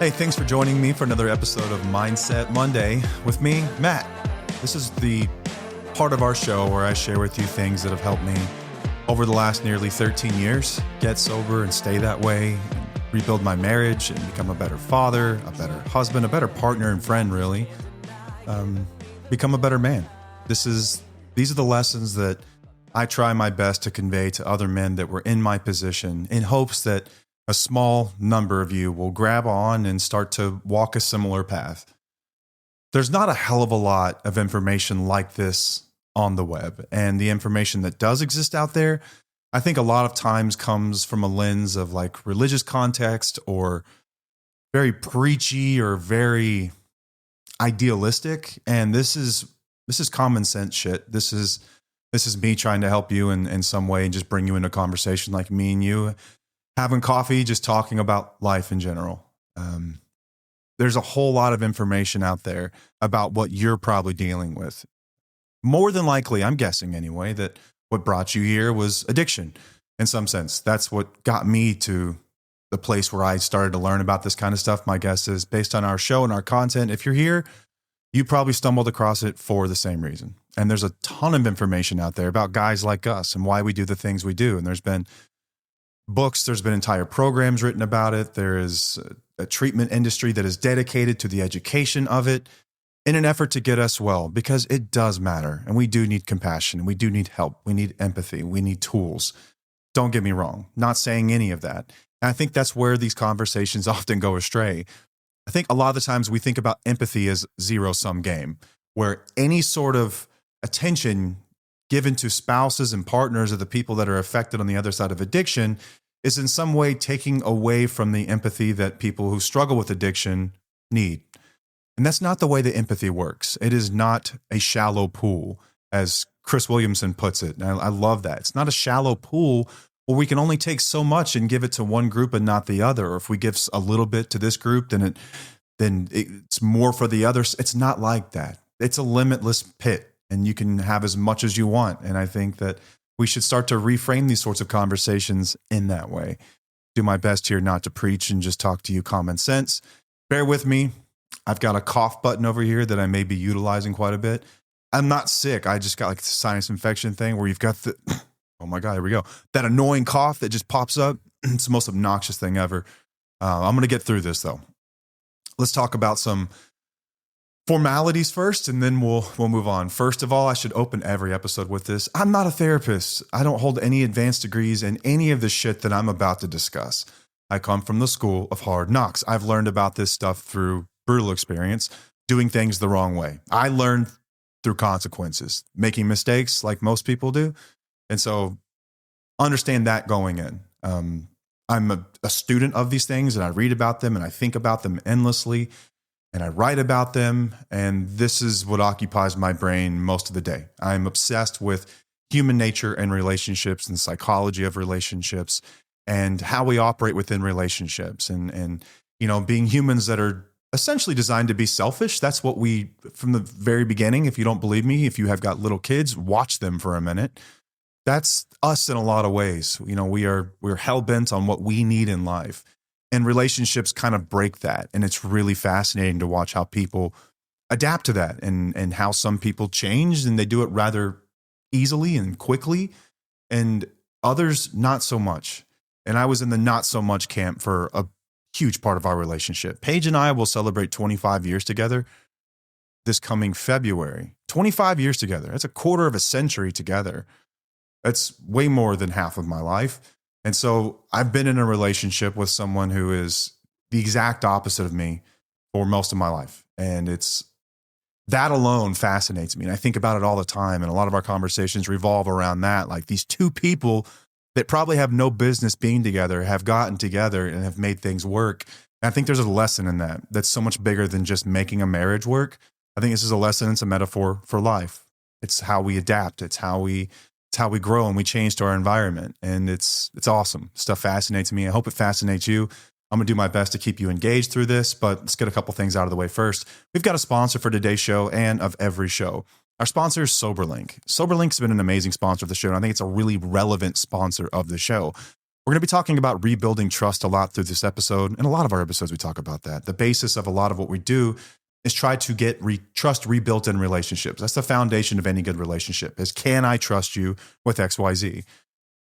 Hey, thanks for joining me for another episode of Mindset Monday with me, Matt. This is the part of our show where I share with you things that have helped me over the last nearly 13 years get sober and stay that way, and rebuild my marriage and become a better father, a better husband, a better partner and friend, really. Become a better man. These are the lessons that I try my best to convey to other men that were in my position in hopes that a small number of you will grab on and start to walk a similar path. There's not a hell of a lot of information like this on the web, and the information that does exist out there, I think a lot of times comes from a lens of like religious context or very preachy or very idealistic. And this is common sense shit. This is me trying to help you in some way and just bring you into a conversation like me and you having coffee, just talking about life in general. There's a whole lot of information out there about what you're probably dealing with. More than likely, I'm guessing anyway, that what brought you here was addiction in some sense. That's what got me to the place where I started to learn about this kind of stuff. My guess is based on our show and our content, if you're here, you probably stumbled across it for the same reason. And there's a ton of information out there about guys like us and why we do the things we do. And there's been books, there's been entire programs written about it. There is a treatment industry that is dedicated to the education of it in an effort to get us well, because it does matter. And we do need compassion. We do need help. We need empathy. We need tools. Don't get me wrong. Not saying any of that. And I think that's where these conversations often go astray. I think a lot of the times we think about empathy as zero-sum game, where any sort of attention given to spouses and partners of the people that are affected on the other side of addiction is in some way taking away from the empathy that people who struggle with addiction need. And that's not the way that empathy works. It is not a shallow pool, as Chris Williamson puts it. And I love that. It's not a shallow pool where we can only take so much and give it to one group and not the other. Or if we give a little bit to this group, then it's more for the others. It's not like that. It's a limitless pit, and you can have as much as you want. And I think that we should start to reframe these sorts of conversations in that way. Do my best here not to preach and just talk to you common sense. Bear with me. I've got a cough button over here that I may be utilizing quite a bit. I'm not sick. I just got like the sinus infection thing where you've got the, oh my God, here we go. That annoying cough that just pops up. It's the most obnoxious thing ever. I'm going to get through this though. Let's talk about some formalities first, and then we'll move on. First of all, I should open every episode with this. I'm not a therapist. I don't hold any advanced degrees in any of the shit that I'm about to discuss. I come from the school of hard knocks. I've learned about this stuff through brutal experience, doing things the wrong way. I learned through consequences, making mistakes like most people do. And so understand that going in. I'm a student of these things, and I read about them and I think about them endlessly. And I write about them, and this is what occupies my brain most of the day. I'm obsessed with human nature and relationships and psychology of relationships and how we operate within relationships and being humans that are essentially designed to be selfish. That's what we, from the very beginning, if you don't believe me, if you have got little kids, watch them for a minute. That's us in a lot of ways. We're hell-bent on what we need in life. And relationships kind of break that. And it's really fascinating to watch how people adapt to that and how some people change and they do it rather easily and quickly, and others not so much. And I was in the not so much camp for a huge part of our relationship. Paige and I will celebrate 25 years together this coming February. 25 years together. That's a quarter of a century together. That's way more than half of my life. And so I've been in a relationship with someone who is the exact opposite of me for most of my life. And that alone fascinates me. And I think about it all the time. And a lot of our conversations revolve around that. Like these two people that probably have no business being together have gotten together and have made things work. And I think there's a lesson in that that's so much bigger than just making a marriage work. I think this is a lesson. It's a metaphor for life. It's how we adapt. It's how we grow and we change to our environment. And it's awesome. Stuff fascinates me. I hope it fascinates you. I'm going to do my best to keep you engaged through this, but let's get a couple things out of the way first. We've got a sponsor for today's show and of every show. Our sponsor is SoberLink. SoberLink's been an amazing sponsor of the show, and I think it's a really relevant sponsor of the show. We're going to be talking about rebuilding trust a lot through this episode. And a lot of our episodes, we talk about that. The basis of a lot of what we do is try to get trust rebuilt in relationships. That's the foundation of any good relationship is, can I trust you with XYZ?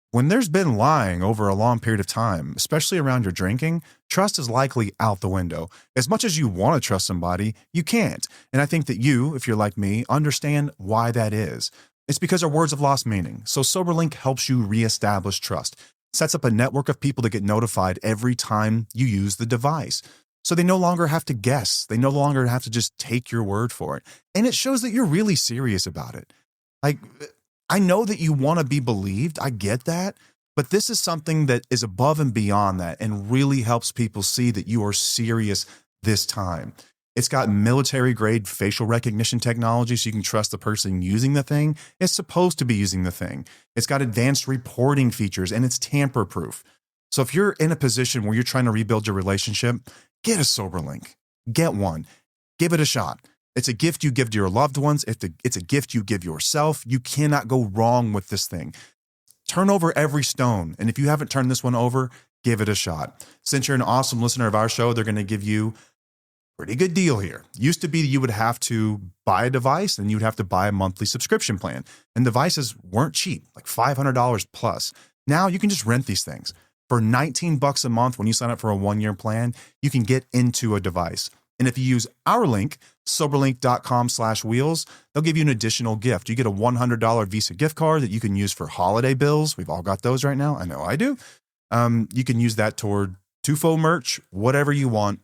When there's been lying over a long period of time, especially around your drinking, trust is likely out the window. As much as you want to trust somebody, you can't. And I think that you, if you're like me, understand why that is. It's because our words have lost meaning. So SoberLink helps you reestablish trust. Sets up a network of people that get notified every time you use the device. So they no longer have to guess. They no longer have to just take your word for it. And it shows that you're really serious about it. Like, I know that you want to be believed. I get that. But this is something that is above and beyond that and really helps people see that you are serious this time. It's got military-grade facial recognition technology so you can trust the person using the thing is supposed to be using the thing. It's got advanced reporting features, and it's tamper-proof. So if you're in a position where you're trying to rebuild your relationship, get a SoberLink. Get one. Give it a shot. It's a gift you give to your loved ones. It's a gift you give yourself. You cannot go wrong with this thing. Turn over every stone. And if you haven't turned this one over, give it a shot. Since you're an awesome listener of our show, they're going to give you pretty good deal here. Used to be you would have to buy a device and you'd have to buy a monthly subscription plan. And devices weren't cheap, like $500 plus. Now you can just rent these things. For $19 a month, when you sign up for a 1-year plan, you can get into a device. And if you use our link, soberlink.com/wheels, they'll give you an additional gift. You get a $100 Visa gift card that you can use for holiday bills. We've all got those right now. I know I do. You can use that toward Tufo merch, whatever you want.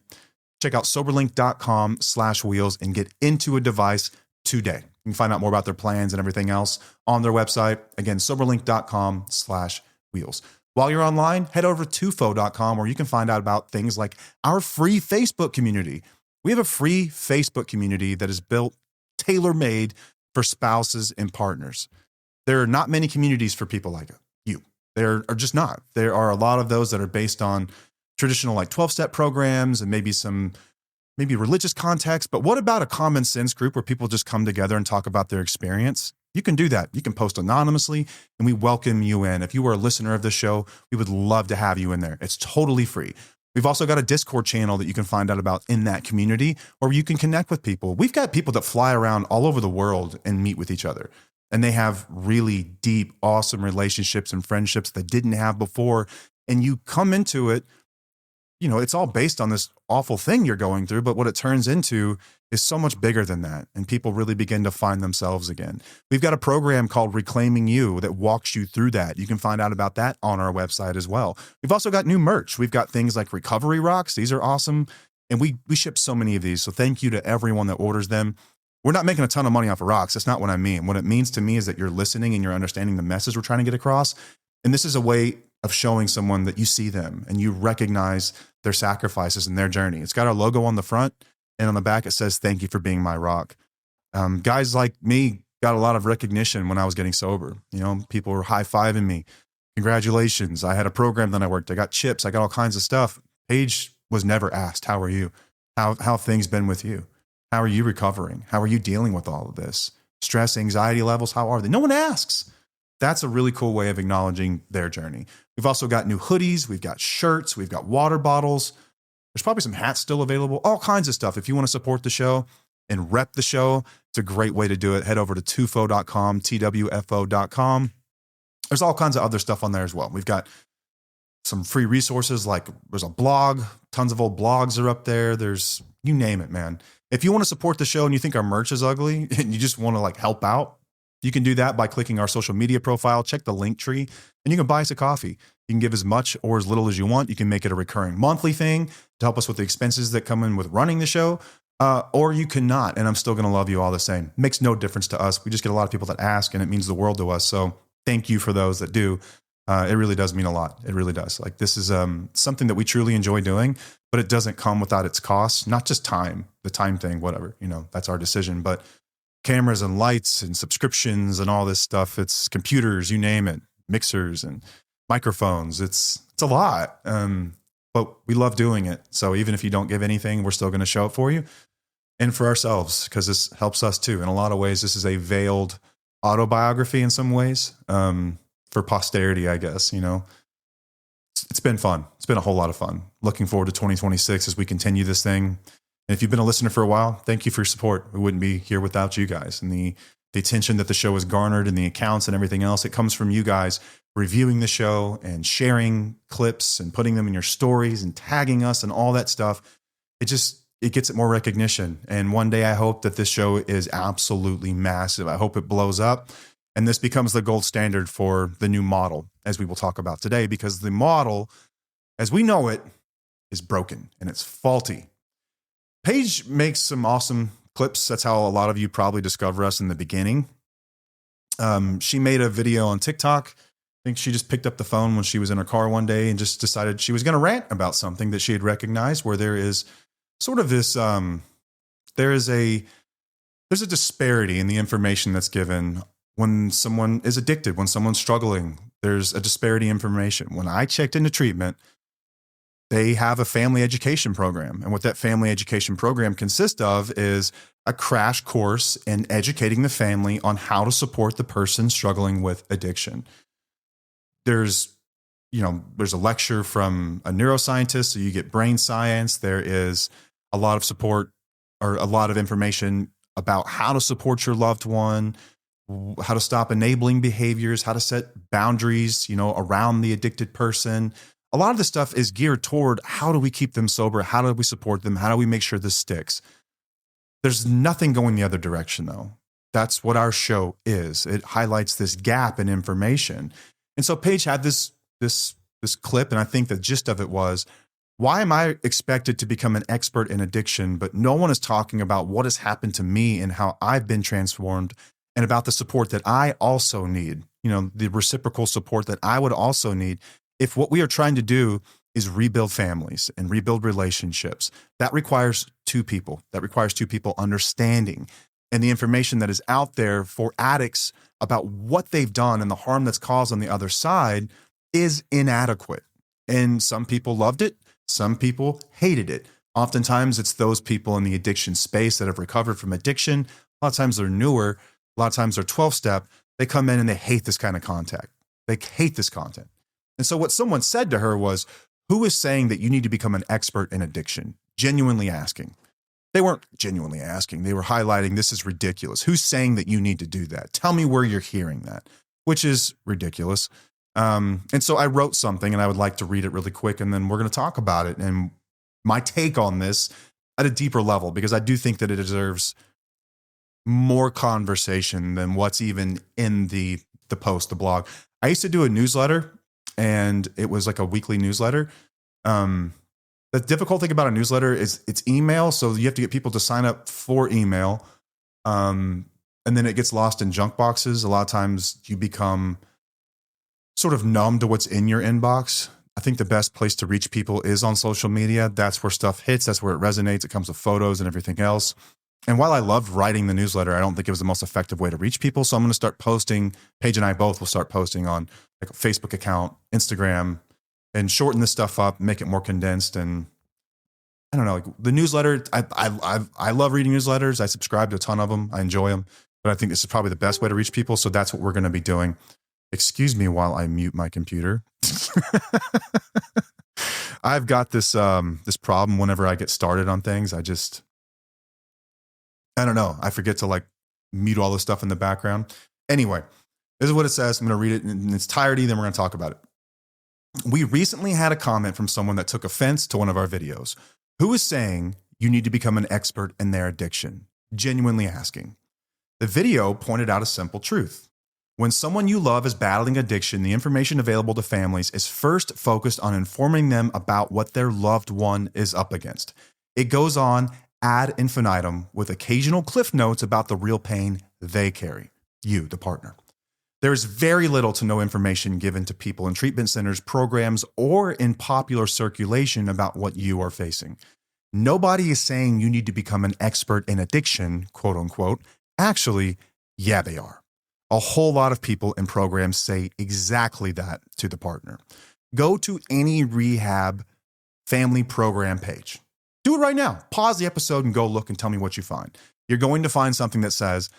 Check out soberlink.com/wheels and get into a device today. You can find out more about their plans and everything else on their website. Again, soberlink.com/wheels. While you're online, head over to tufo.com where you can find out about things like our free Facebook community. We have a free Facebook community that is built tailor-made for spouses and partners. There are not many communities for people like you. There are just not. There are a lot of those that are based on traditional like 12-step programs and maybe religious context. But what about a common sense group where people just come together and talk about their experience? You can do that. You can post anonymously and we welcome you in. If you are a listener of the show, we would love to have you in there. It's totally free. We've also got a Discord channel that you can find out about in that community where you can connect with people. We've got people that fly around all over the world and meet with each other. And they have really deep, awesome relationships and friendships that didn't have before. And you come into it, it's all based on this awful thing you're going through, but what it turns into is so much bigger than that. And people really begin to find themselves again. We've got a program called Reclaiming You that walks you through that. You can find out about that on our website as well. We've also got new merch. We've got things like recovery rocks. These are awesome. And we ship so many of these. So thank you to everyone that orders them. We're not making a ton of money off of rocks. That's not what I mean. What it means to me is that you're listening and you're understanding the message we're trying to get across. And this is a way of showing someone that you see them and you recognize their sacrifices and their journey. It's got our logo on the front and on the back, it says, "Thank you for being my rock." Guys like me got a lot of recognition when I was getting sober. People were high-fiving me. Congratulations. I had a program that I worked. I got chips. I got all kinds of stuff. Paige was never asked, how are you? How have things been with you? How are you recovering? How are you dealing with all of this? Stress, anxiety levels, how are they? No one asks. That's a really cool way of acknowledging their journey. We've also got new hoodies. We've got shirts. We've got water bottles. There's probably some hats still available, all kinds of stuff. If you want to support the show and rep the show, it's a great way to do it. Head over to tufo.com, TWFO.com. There's all kinds of other stuff on there as well. We've got some free resources, like there's a blog, tons of old blogs are up there. There's, you name it, man. If you want to support the show and you think our merch is ugly and you just want to help out, you can do that by clicking our social media profile, check the link tree, and you can buy us a coffee. You can give as much or as little as you want. You can make it a recurring monthly thing to help us with the expenses that come in with running the show, or you cannot, and I'm still going to love you all the same. Makes no difference to us. We just get a lot of people that ask, and it means the world to us. So thank you for those that do. It really does mean a lot. It really does. This is something that we truly enjoy doing, but it doesn't come without its costs, not just time, the time thing, whatever, that's our decision, but cameras and lights and subscriptions and all this stuff. It's computers, you name it, mixers and microphones. It's a lot, but we love doing it. So even if you don't give anything, we're still going to show it for you and for ourselves, because this helps us too. In a lot of ways, this is a veiled autobiography in some ways, for posterity, I guess, It's been fun. It's been a whole lot of fun. Looking forward to 2026 as we continue this thing. And if you've been a listener for a while, thank you for your support. We wouldn't be here without you guys. And the attention that the show has garnered and the accounts and everything else, it comes from you guys reviewing the show and sharing clips and putting them in your stories and tagging us and all that stuff. It gets it more recognition. And one day I hope that this show is absolutely massive. I hope it blows up and this becomes the gold standard for the new model, as we will talk about today, because the model, as we know it, is broken and it's faulty. Paige makes some awesome clips. That's how a lot of you probably discover us in the beginning. She made a video on TikTok. I think she just picked up the phone when she was in her car one day and just decided she was going to rant about something that she had recognized, where there is sort of this, there's a disparity in the information that's given when someone is addicted, when someone's struggling. There's a disparity in information. When I checked into treatment, they have a family education program. And what that family education program consists of is a crash course in educating the family on how to support the person struggling with addiction. There's a lecture from a neuroscientist, so you get brain science. There is a lot of support or a lot of information about how to support your loved one, how to stop enabling behaviors, how to set boundaries, around the addicted person. A lot of the stuff is geared toward how do we keep them sober? How do we support them? How do we make sure this sticks? There's nothing going the other direction, though. That's what our show is. It highlights this gap in information. And so Paige had this clip, and I think the gist of it was, why am I expected to become an expert in addiction, but no one is talking about what has happened to me and how I've been transformed and about the support that I also need, the reciprocal support that I would also need. If what we are trying to do is rebuild families and rebuild relationships, that requires two people. That requires two people understanding. And the information that is out there for addicts about what they've done and the harm that's caused on the other side is inadequate. And some people loved it. Some people hated it. Oftentimes, it's those people in the addiction space that have recovered from addiction. A lot of times they're newer. A lot of times they're 12-step. They come in and they hate this kind of content. They hate this content. And so what someone said to her was, who is saying that you need to become an expert in addiction? Genuinely asking. They weren't genuinely asking. They were highlighting, this is ridiculous. Who's saying that you need to do that? Tell me where you're hearing that, which is ridiculous. And so I wrote something and I would like to read it really quick, and then we're going to talk about it and my take on this at a deeper level, because I do think that it deserves more conversation than what's even in the post, the blog. I used to do a newsletter, and it was like a weekly newsletter. The difficult thing about a newsletter is it's email. So you have to get people to sign up for email. And then it gets lost in junk boxes. A lot of times you become sort of numb to what's in your inbox. I think the best place to reach people is on social media. That's where stuff hits. That's where it resonates. It comes with photos and everything else. And while I loved writing the newsletter, I don't think it was the most effective way to reach people. So I'm going to start posting. Paige and I both will start posting on like a Facebook account, Instagram, and shorten this stuff up, make it more condensed. And I don't know, like the newsletter, I love reading newsletters. I subscribe to a ton of them. I enjoy them, but I think this is probably the best way to reach people. So that's what we're going to be doing. Excuse me while I mute my computer. I've got this problem whenever I get started on things. I don't know. I forget to like mute all the stuff in the background. Anyway, this is what it says. I'm going to read it in its entirety. Then we're going to talk about it. We recently had a comment from someone that took offense to one of our videos. Who is saying you need to become an expert in their addiction? Genuinely asking. The video pointed out a simple truth. When someone you love is battling addiction, the information available to families is first focused on informing them about what their loved one is up against. It goes on ad infinitum with occasional cliff notes about the real pain they carry, you, the partner. There is very little to no information given to people in treatment centers, programs, or in popular circulation about what you are facing. Nobody is saying you need to become an expert in addiction, quote unquote. Actually, yeah, they are. A whole lot of people in programs say exactly that to the partner. Go to any rehab family program page. Do it right now. Pause the episode and go look and tell me what you find. You're going to find something that says,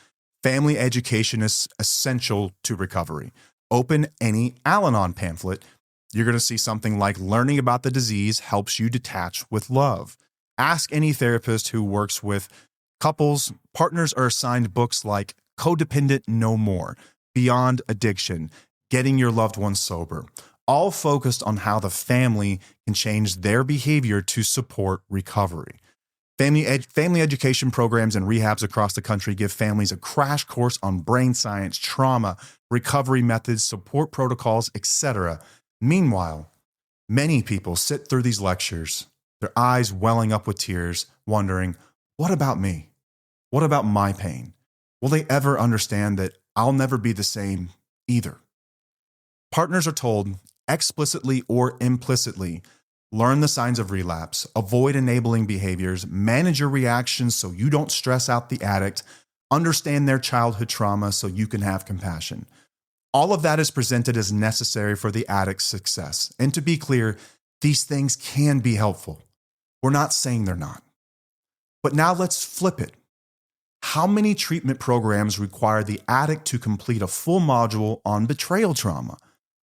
family education is essential to recovery. Open any Al-Anon pamphlet. You're going to see something like learning about the disease helps you detach with love. Ask any therapist who works with couples. Partners are assigned books like Codependent No More, Beyond Addiction, Getting Your Loved Ones Sober, all focused on how the family can change their behavior to support recovery. Family education programs and rehabs across the country give families a crash course on brain science, trauma, recovery methods, support protocols, etc. Meanwhile, many people sit through these lectures, their eyes welling up with tears, wondering, what about me? What about my pain? Will they ever understand that I'll never be the same either? Partners are told, explicitly or implicitly, learn the signs of relapse, avoid enabling behaviors, manage your reactions so you don't stress out the addict, understand their childhood trauma so you can have compassion. All of that is presented as necessary for the addict's success. And to be clear, these things can be helpful. We're not saying they're not. But now let's flip it. How many treatment programs require the addict to complete a full module on betrayal trauma,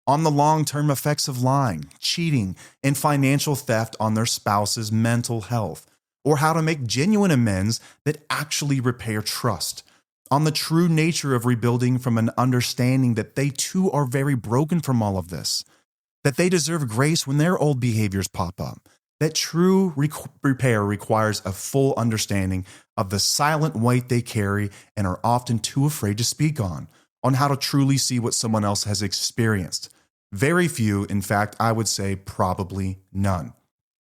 on the long-term effects of lying, cheating, and financial theft on their spouse's mental health, or how to make genuine amends that actually repair trust, on the true nature of rebuilding from an understanding that they too are very broken from all of this, that they deserve grace when their old behaviors pop up, that true repair requires a full understanding of the silent weight they carry and are often too afraid to speak on how to truly see what someone else has experienced. Very few, in fact, I would say probably none.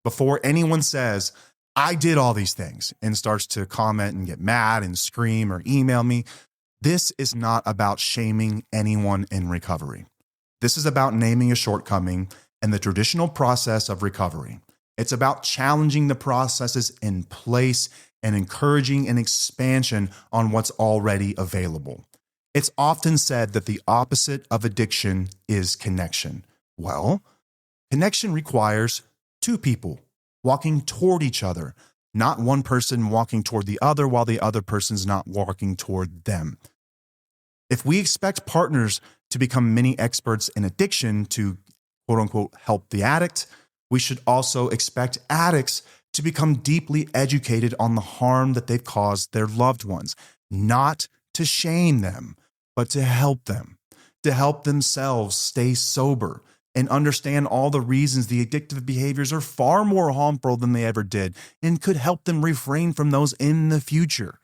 Before anyone says, I did all these things, and starts to comment and get mad and scream or email me, this is not about shaming anyone in recovery. This is about naming a shortcoming and the traditional process of recovery. It's about challenging the processes in place and encouraging an expansion on what's already available. It's often said that the opposite of addiction is connection. Well, connection requires two people walking toward each other, not one person walking toward the other while the other person's not walking toward them. If we expect partners to become mini experts in addiction to quote unquote help the addict, we should also expect addicts to become deeply educated on the harm that they've caused their loved ones, not to shame them, but to help them, to help themselves stay sober and understand all the reasons the addictive behaviors are far more harmful than they ever did and could help them refrain from those in the future,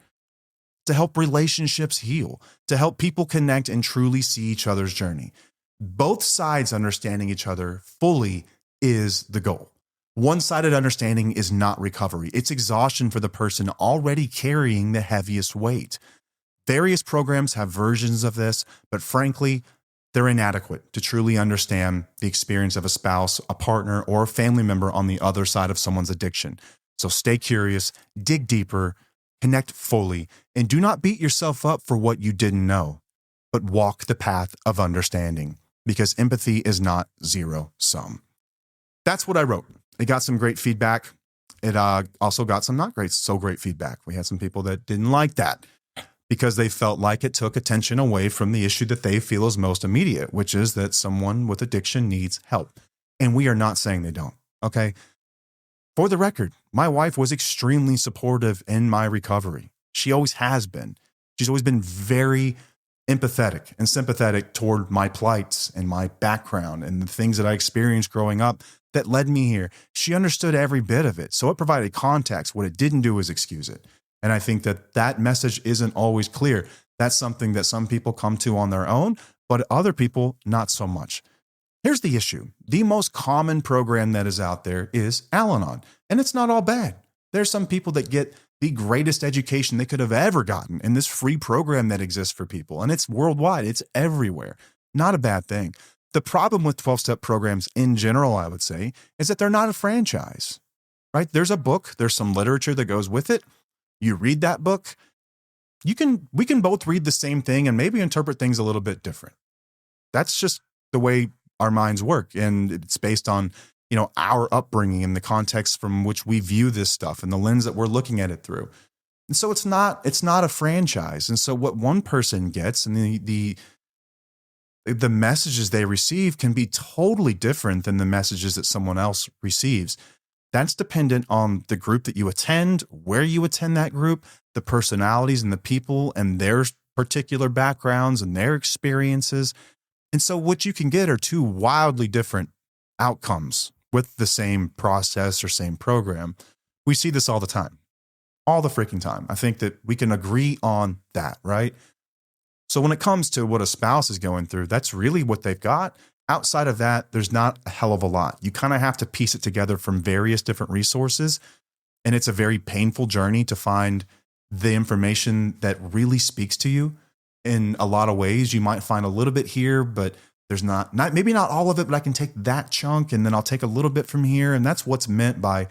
to help relationships heal, to help people connect and truly see each other's journey. Both sides understanding each other fully is the goal. One-sided understanding is not recovery. It's exhaustion for the person already carrying the heaviest weight. Various programs have versions of this, but frankly, they're inadequate to truly understand the experience of a spouse, a partner, or a family member on the other side of someone's addiction. So stay curious, dig deeper, connect fully, and do not beat yourself up for what you didn't know, but walk the path of understanding, because empathy is not zero sum. That's what I wrote. It got some great feedback. It also got some not so great feedback. We had some people that didn't like that, because they felt like it took attention away from the issue that they feel is most immediate, which is that someone with addiction needs help. And we are not saying they don't, okay? For the record, my wife was extremely supportive in my recovery. She always has been. She's always been very empathetic and sympathetic toward my plights and my background and the things that I experienced growing up that led me here. She understood every bit of it. So it provided context. What it didn't do is excuse it. And I think that that message isn't always clear. That's something that some people come to on their own, but other people, not so much. Here's the issue. The most common program that is out there is Al-Anon, and it's not all bad. There's some people that get the greatest education they could have ever gotten in this free program that exists for people, and it's worldwide. It's everywhere. Not a bad thing. The problem with 12-step programs in general, I would say, is that they're not a franchise, right? There's a book, there's some literature that goes with it. You read that book, we can both read the same thing and maybe interpret things a little bit different. That's just the way our minds work. And it's based on, our upbringing and the context from which we view this stuff and the lens that we're looking at it through. And so it's not a franchise. And so what one person gets and the the messages they receive can be totally different than the messages that someone else receives. That's dependent on the group that you attend, where you attend that group, the personalities and the people and their particular backgrounds and their experiences. And so what you can get are two wildly different outcomes with the same process or same program. We see this all the time, all the freaking time. I think that we can agree on that, right? So when it comes to what a spouse is going through, that's really what they've got. Outside of that, there's not a hell of a lot. You kind of have to piece it together from various different resources. And it's a very painful journey to find the information that really speaks to you. In a lot of ways, you might find a little bit here, but there's not maybe not all of it, but I can take that chunk and then I'll take a little bit from here. And that's what's meant by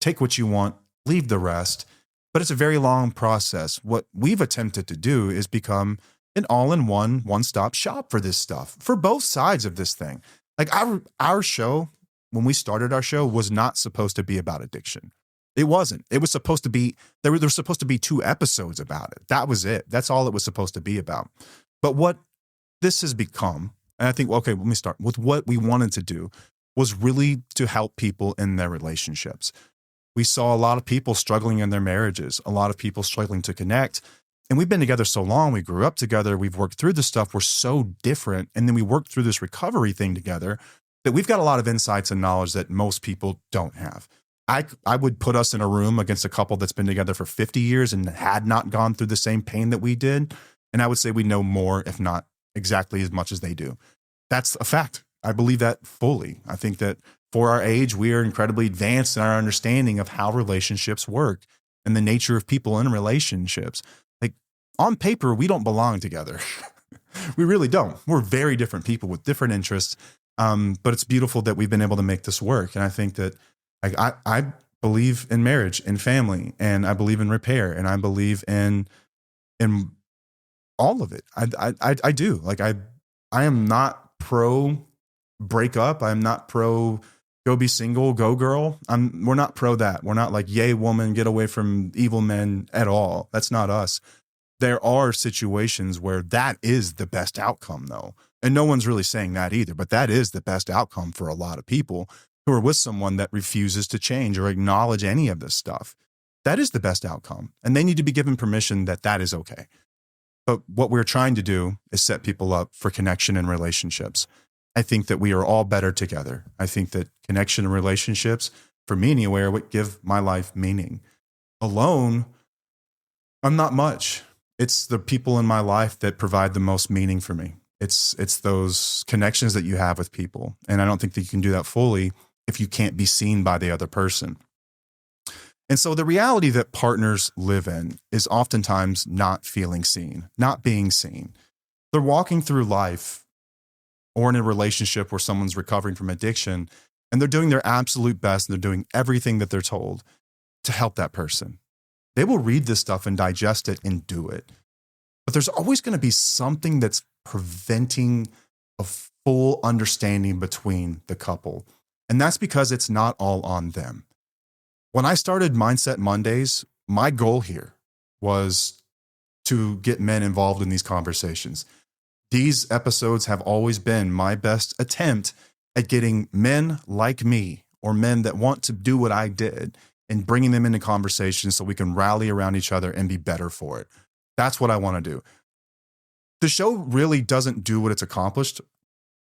take what you want, leave the rest. But it's a very long process. What we've attempted to do is become an all-in-one, one-stop shop for this stuff, for both sides of this thing. Like our show, when we started our show, was not supposed to be about addiction. It wasn't. It was supposed to be, there were supposed to be 2 episodes about it. That was it. That's all it was supposed to be about. But what this has become, and I think, okay, let me start with what we wanted to do, was really to help people in their relationships. We saw a lot of people struggling in their marriages, a lot of people struggling to connect. And we've been together so long. We grew up together. We've worked through this stuff. We're so different. And then we worked through this recovery thing together that we've got a lot of insights and knowledge that most people don't have. I would put us in a room against a couple that's been together for 50 years and had not gone through the same pain that we did. And I would say we know more, if not exactly as much as they do. That's a fact. I believe that fully. I think that for our age, we are incredibly advanced in our understanding of how relationships work and the nature of people in relationships. Like on paper, we don't belong together. We really don't. We're very different people with different interests. But it's beautiful that we've been able to make this work. And I think that I believe in marriage and family, and I believe in repair, and I believe in all of it. I do. Like I am not pro break up. I'm not pro go be single, go girl. We're not pro that. We're not like, yay, woman, get away from evil men at all. That's not us. There are situations where that is the best outcome, though. And no one's really saying that either, but that is the best outcome for a lot of people who are with someone that refuses to change or acknowledge any of this stuff. That is the best outcome. And they need to be given permission that that is okay. But what we're trying to do is set people up for connection and relationships. I think that we are all better together. I think that connection and relationships, for me anyway, are what give my life meaning. Alone, I'm not much. It's the people in my life that provide the most meaning for me. It's those connections that you have with people. And I don't think that you can do that fully if you can't be seen by the other person. And so the reality that partners live in is oftentimes not feeling seen, not being seen. They're walking through life or in a relationship where someone's recovering from addiction, and they're doing their absolute best, and they're doing everything that they're told to help that person. They will read this stuff and digest it and do it. But there's always going to be something that's preventing a full understanding between the couple. And that's because it's not all on them. When I started Mindset Mondays, my goal here was to get men involved in these conversations. These episodes have always been my best attempt at getting men like me, or men that want to do what I did, and bringing them into conversations so we can rally around each other and be better for it. That's what I want to do. The show really doesn't do what it's accomplished,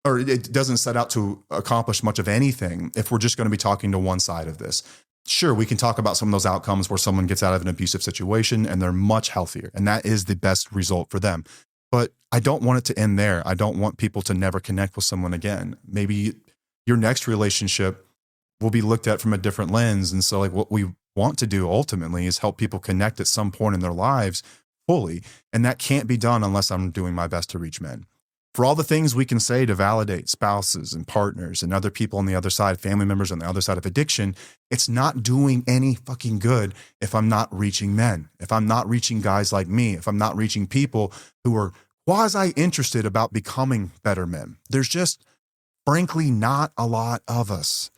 or it doesn't set out to accomplish much of anything if we're just going to be talking to one side of this. Sure, we can talk about some of those outcomes where someone gets out of an abusive situation and they're much healthier, and that is the best result for them. But I don't want it to end there. I don't want people to never connect with someone again. Maybe your next relationship will be looked at from a different lens. And so like what we want to do ultimately is help people connect at some point in their lives fully. And that can't be done unless I'm doing my best to reach men. For all the things we can say to validate spouses and partners and other people on the other side, family members on the other side of addiction, it's not doing any fucking good if I'm not reaching men, if I'm not reaching guys like me, if I'm not reaching people who are quasi-interested about becoming better men. There's just, frankly, not a lot of us.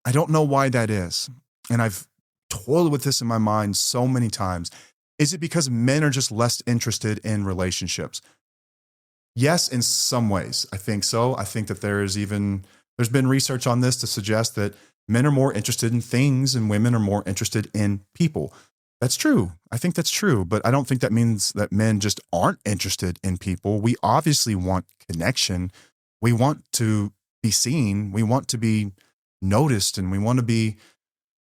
I don't know why that is. And I've toiled with this in my mind so many times. Is it because men are just less interested in relationships? Yes, in some ways, I think so. I think that there's been research on this to suggest that men are more interested in things and women are more interested in people. That's true. I think that's true, but I don't think that means that men just aren't interested in people. We obviously want connection. We want to be seen. We want to be noticed, and we want to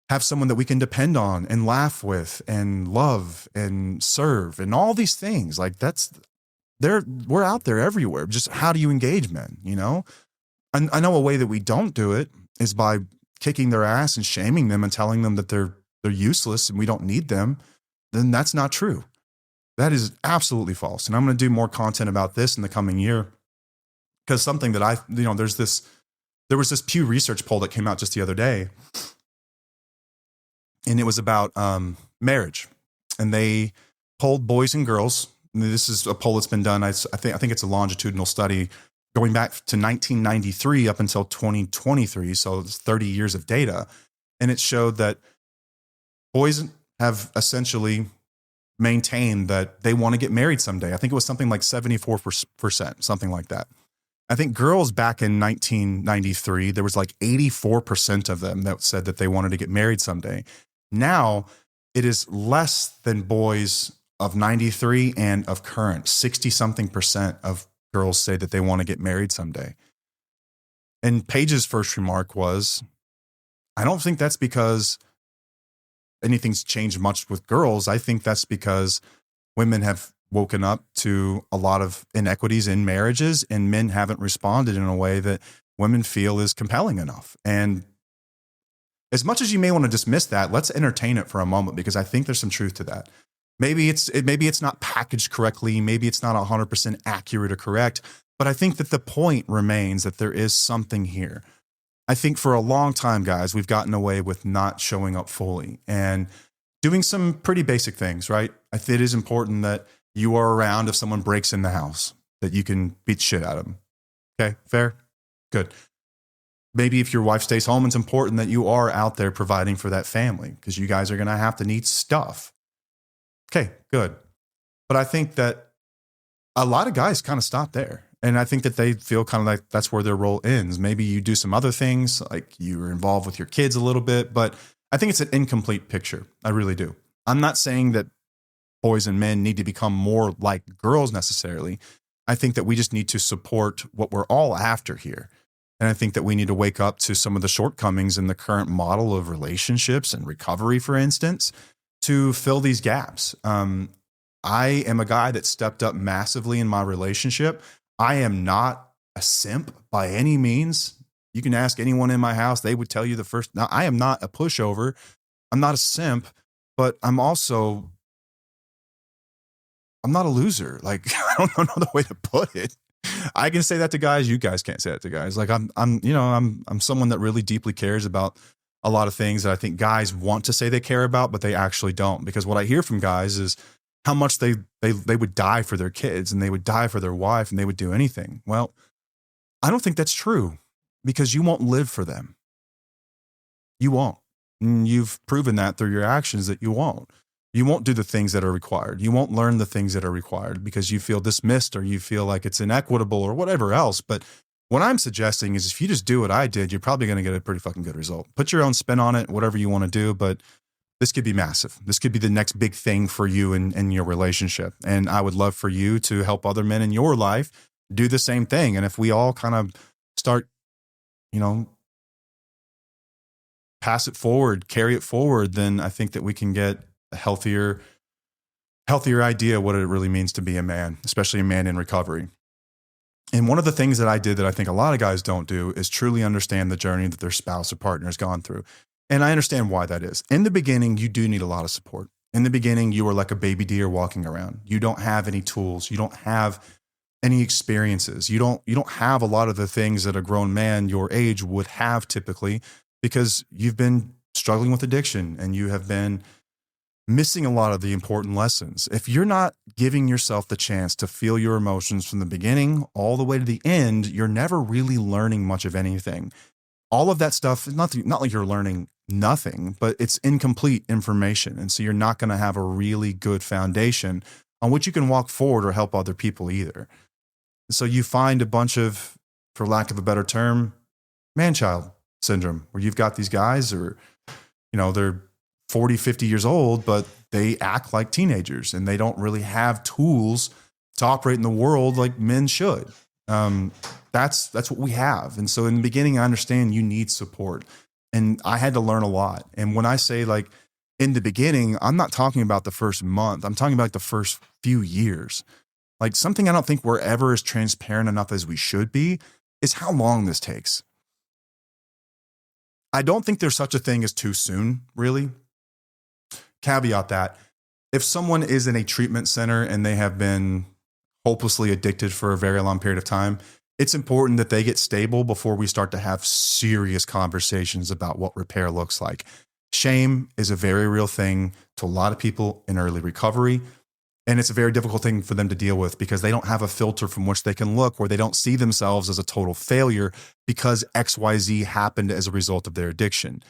have someone that we can depend on and laugh with and love and serve and all these things. Like we're out there everywhere. Just how do you engage men? I know a way that we don't do it is by kicking their ass and shaming them and telling them that they're useless and we don't need them. Then that's not true. That is absolutely false. And I'm going to do more content about this in the coming year, because something that there was this Pew Research poll that came out just the other day, and it was about marriage, and they polled boys and girls. And this is a poll that's been done. I think it's a longitudinal study going back to 1993 up until 2023. So it's 30 years of data. And it showed that boys have essentially maintained that they want to get married someday. I think it was something like 74%, something like that. I think girls back in 1993, there was like 84% of them that said that they wanted to get married someday. Now it is less than boys of 93 and of current. 60-something% of girls say that they want to get married someday. And Paige's first remark was, I don't think that's because anything's changed much with girls. I think that's because women have woken up to a lot of inequities in marriages, and men haven't responded in a way that women feel is compelling enough. And as much as you may want to dismiss that, let's entertain it for a moment, because I think there's some truth to that. Maybe it's not packaged correctly. Maybe it's not 100% accurate or correct, but I think that the point remains that there is something here. I think for a long time, guys, we've gotten away with not showing up fully and doing some pretty basic things, right? I think it is important that you are around if someone breaks in the house, that you can beat shit out of them. Okay, fair? Good. Maybe if your wife stays home, it's important that you are out there providing for that family, because you guys are going to have to need stuff. Okay, good. But I think that a lot of guys kind of stop there. And I think that they feel kind of like that's where their role ends. Maybe you do some other things, like you're involved with your kids a little bit, but I think it's an incomplete picture. I really do. I'm not saying that boys and men need to become more like girls necessarily. I think that we just need to support what we're all after here. And I think that we need to wake up to some of the shortcomings in the current model of relationships and recovery, for instance, to fill these gaps. I am a guy that stepped up massively in my relationship. I am not a simp by any means. You can ask anyone in my house, they would tell you now, I am not a pushover. I'm not a simp, but I'm not a loser. Like, I don't know another way to put it. I can say that to guys. You guys can't say that to guys. Like I'm someone that really deeply cares about a lot of things that I think guys want to say they care about, but they actually don't. Because what I hear from guys is how much they would die for their kids and they would die for their wife and they would do anything. Well, I don't think that's true, because you won't live for them. You won't. And you've proven that through your actions that you won't. You won't do the things that are required. You won't learn the things that are required because you feel dismissed or you feel like it's inequitable or whatever else. But what I'm suggesting is if you just do what I did, you're probably going to get a pretty fucking good result. Put your own spin on it, whatever you want to do, but this could be massive. This could be the next big thing for you in your relationship. And I would love for you to help other men in your life do the same thing. And if we all kind of start, pass it forward, carry it forward, then I think that we can get a healthier idea what it really means to be a man, especially a man in recovery. And one of the things that I did that I think a lot of guys don't do is truly understand the journey that their spouse or partner has gone through. And I understand why that is. In the beginning, you do need a lot of support. In the beginning, you are like a baby deer walking around. You don't have any tools. You don't have any experiences. You don't have a lot of the things that a grown man your age would have typically, because you've been struggling with addiction and you have been missing a lot of the important lessons. If you're not giving yourself the chance to feel your emotions from the beginning all the way to the end, you're never really learning much of anything. All of that stuff, not like you're learning nothing, but it's incomplete information. And so you're not going to have a really good foundation on which you can walk forward or help other people either. So you find a bunch of, for lack of a better term, man-child syndrome, where you've got these guys, or, they're 40, 50 years old, but they act like teenagers and they don't really have tools to operate in the world like men should. That's what we have. And so in the beginning, I understand you need support, and I had to learn a lot. And when I say like in the beginning, I'm not talking about the first month. I'm talking about the first few years. Like, something I don't think we're ever as transparent enough as we should be is how long this takes. I don't think there's such a thing as too soon, really. Caveat that if someone is in a treatment center and they have been hopelessly addicted for a very long period of time, it's important that they get stable before we start to have serious conversations about what repair looks like. Shame is a very real thing to a lot of people in early recovery. And it's a very difficult thing for them to deal with because they don't have a filter from which they can look, where they don't see themselves as a total failure because XYZ happened as a result of their addiction.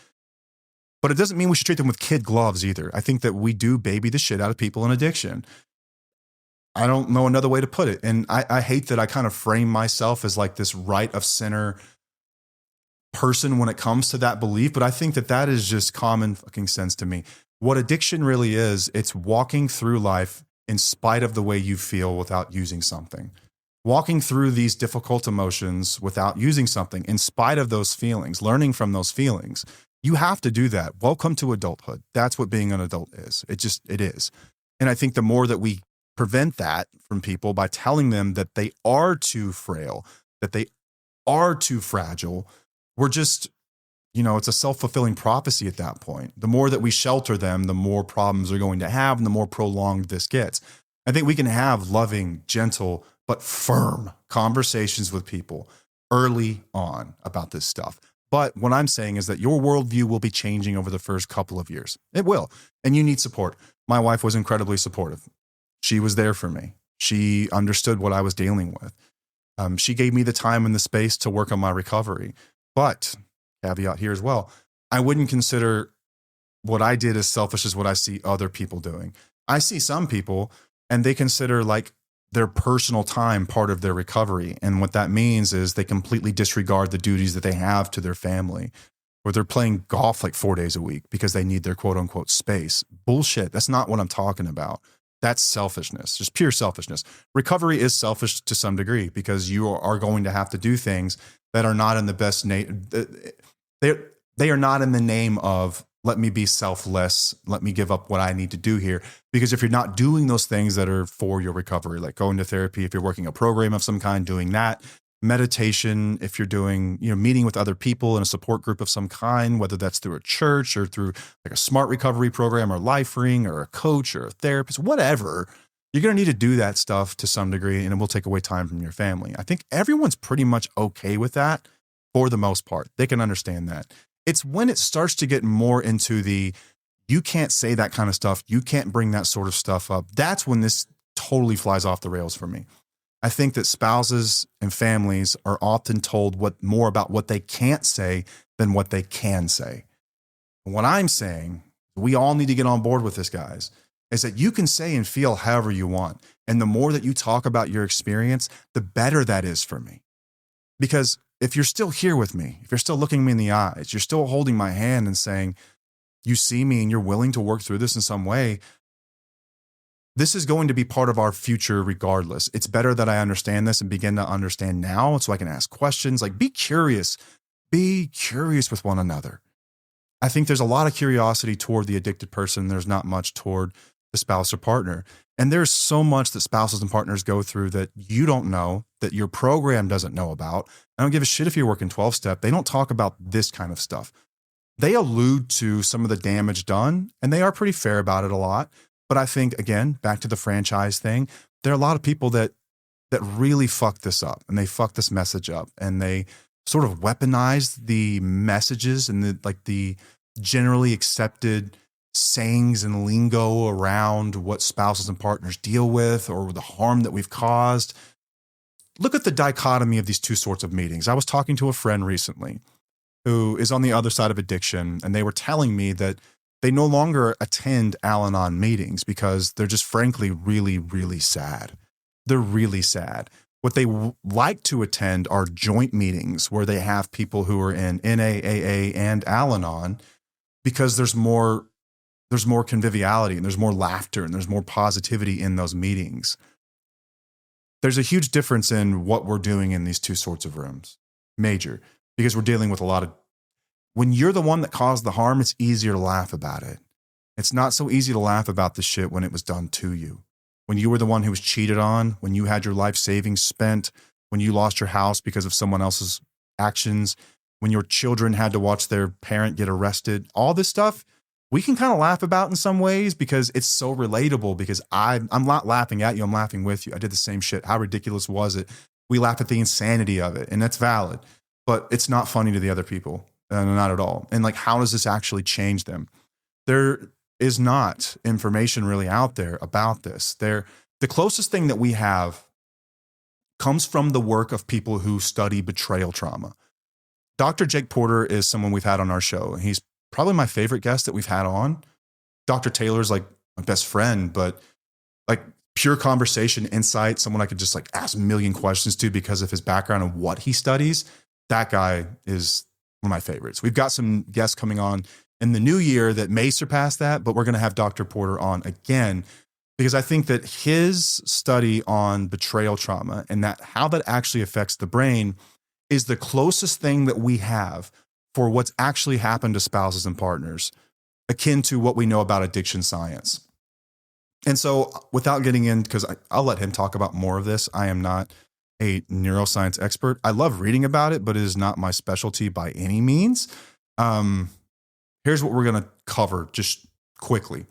But it doesn't mean we should treat them with kid gloves either. I think that we do baby the shit out of people in addiction. I don't know another way to put it. And I hate that I kind of frame myself as like this right of center person when it comes to that belief, but I think that that is just common fucking sense to me. What addiction really is, it's walking through life in spite of the way you feel without using something. Walking through these difficult emotions without using something, in spite of those feelings, learning from those feelings. You have to do that. Welcome to adulthood. That's what being an adult is. It is. And I think the more that we prevent that from people by telling them that they are too frail, that they are too fragile, we're just, it's a self-fulfilling prophecy at that point. The more that we shelter them, the more problems they're going to have and the more prolonged this gets. I think we can have loving, gentle, but firm conversations with people early on about this stuff. But what I'm saying is that your worldview will be changing over the first couple of years. It will. And you need support. My wife was incredibly supportive. She was there for me. She understood what I was dealing with. She gave me the time and the space to work on my recovery. But caveat here as well, I wouldn't consider what I did as selfish as what I see other people doing. I see some people and they consider like their personal time part of their recovery. And what that means is they completely disregard the duties that they have to their family, or they're playing golf like 4 days a week because they need their quote unquote space. Bullshit. That's not what I'm talking about. That's selfishness, just pure selfishness. Recovery is selfish to some degree because you are going to have to do things that are not in the best name. They are not in the name of, let me be selfless, let me give up what I need to do here. Because if you're not doing those things that are for your recovery, like going to therapy, if you're working a program of some kind, doing that, meditation, if you're doing, meeting with other people in a support group of some kind, whether that's through a church or through like a smart recovery program or Life Ring or a coach or a therapist, whatever, you're going to need to do that stuff to some degree, and it will take away time from your family. I think everyone's pretty much okay with that for the most part. They can understand that. It's when it starts to get more into you can't say that kind of stuff, you can't bring that sort of stuff up. That's when this totally flies off the rails for me. I think that spouses and families are often told more about what they can't say than what they can say. And what I'm saying, we all need to get on board with this, guys, is that you can say and feel however you want. And the more that you talk about your experience, the better that is for me. Because if you're still here with me, if you're still looking me in the eyes, you're still holding my hand and saying, you see me and you're willing to work through this in some way, this is going to be part of our future regardless. It's better that I understand this and begin to understand now so I can ask questions. Like, be curious with one another. I think there's a lot of curiosity toward the addicted person. There's not much toward the spouse or partner. And there's so much that spouses and partners go through that you don't know, that your program doesn't know about. I don't give a shit if you're working 12-step. They don't talk about this kind of stuff. They allude to some of the damage done, and they are pretty fair about it a lot. But I think, again, back to the franchise thing, there are a lot of people that really fuck this up, and they fuck this message up, and they sort of weaponize the messages and the generally accepted sayings and lingo around what spouses and partners deal with or the harm that we've caused. Look at the dichotomy of these two sorts of meetings. I was talking to a friend recently who is on the other side of addiction, and they were telling me that they no longer attend Al-Anon meetings because they're just frankly really, really sad. They're really sad. What they like to attend are joint meetings where they have people who are in NA, AA, and Al-Anon, because there's more conviviality and there's more laughter and there's more positivity in those meetings. There's a huge difference in what we're doing in these two sorts of rooms. Major. Because we're dealing with a lot of, when you're the one that caused the harm, it's easier to laugh about it. It's not so easy to laugh about the shit when it was done to you. When you were the one who was cheated on, when you had your life savings spent, when you lost your house because of someone else's actions, when your children had to watch their parent get arrested, all this stuff, we can kind of laugh about in some ways because it's so relatable, because I'm not laughing at you, I'm laughing with you. I did the same shit. How ridiculous was it? We laugh at the insanity of it, and that's valid, but it's not funny to the other people, not at all. And like, how does this actually change them? There is not information really out there about this. The closest thing that we have comes from the work of people who study betrayal trauma. Dr. Jake Porter is someone we've had on our show. He's probably my favorite guest that we've had on. Dr. Taylor's like my best friend, but like pure conversation, insight, someone I could just like ask a million questions to because of his background and what he studies. That guy is one of my favorites. We've got some guests coming on in the new year that may surpass that, but we're going to have Dr. Porter on again because I think that his study on betrayal trauma and that how that actually affects the brain is the closest thing that we have for what's actually happened to spouses and partners, akin to what we know about addiction science. And so without getting in, because I'll let him talk about more of this, I am not a neuroscience expert. I love reading about it, but it is not my specialty by any means. Here's what we're going to cover just quickly,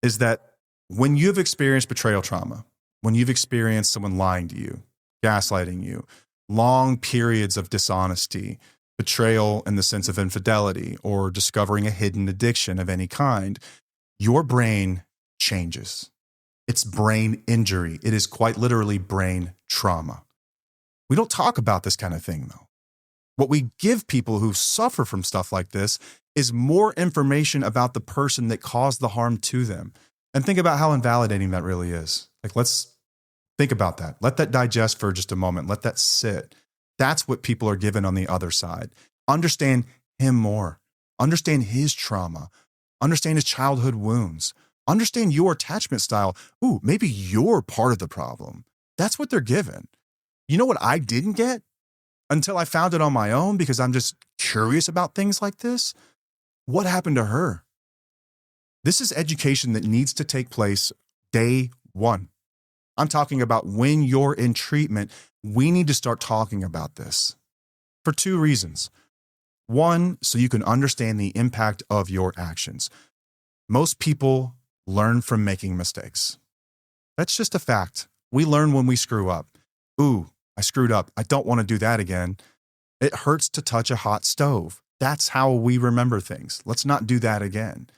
is that when you've experienced betrayal trauma, when you've experienced someone lying to you, gaslighting you, long periods of dishonesty, betrayal in the sense of infidelity, or discovering a hidden addiction of any kind, your brain changes. It's brain injury. It is quite literally brain trauma. We don't talk about this kind of thing, though. What we give people who suffer from stuff like this is more information about the person that caused the harm to them. And think about how invalidating that really is. Like, let's think about that. Let that digest for just a moment. Let that sit. That's what people are given on the other side. Understand him more. Understand his trauma. Understand his childhood wounds. Understand your attachment style. Ooh, maybe you're part of the problem. That's what they're given. You know what I didn't get until I found it on my own because I'm just curious about things like this? What happened to her? This is education that needs to take place day one. I'm talking about when you're in treatment, we need to start talking about this for two reasons. One, so you can understand the impact of your actions. Most people learn from making mistakes. That's just a fact. We learn when we screw up. Ooh, I screwed up. I don't want to do that again. It hurts to touch a hot stove. That's how we remember things. Let's not do that again.